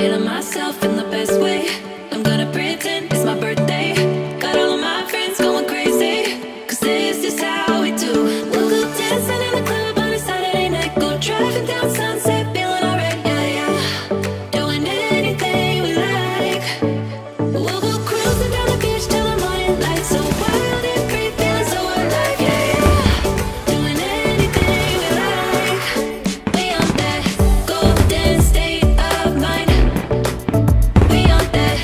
feeling myself in the best way. I'm gonna pretend it's my birthday. Got all of my friends going crazy, 'cause this is how we do. We'll go dancing in the club on a Saturday night. Go driving down Sunset, feeling alright, yeah, yeah. Doing anything we like. We'll go cruising down the beach till the morning light. So wild and free, feeling so alive, yeah, yeah. Doing anything we like. We on that golden state of mind. We on that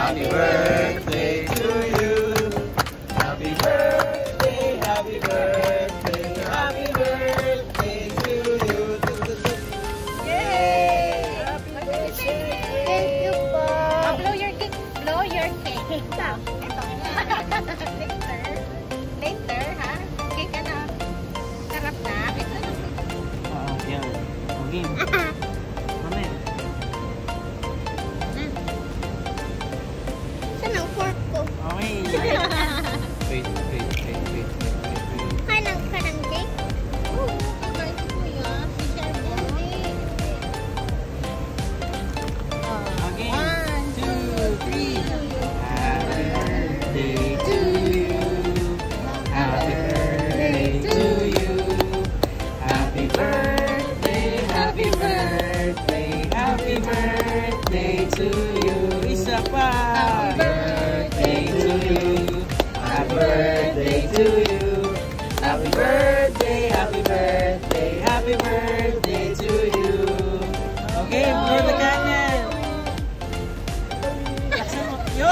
Happy birthday to you. Happy birthday, happy birthday, happy birthday to you. Yay! Happy birthday! Thank you po. Blow your cake. Blow your cake. Ito. Later, ha? Okay ka na. Sarap na. Yan. Okay. Mamaya. Saan ang fork ko? Okay. Wait. Kanang cake? Oo. Kakain ko yan. Si Sherman. Okay. 1, 2, 3. Happy birthday to you. Happy birthday to you. Happy birthday, happy birthday, happy birthday to you. Isa pa. Happy birthday to you. Happy birthday to you. Happy birthday, happy birthday, happy birthday to you. Okay, blow the candle. Yo!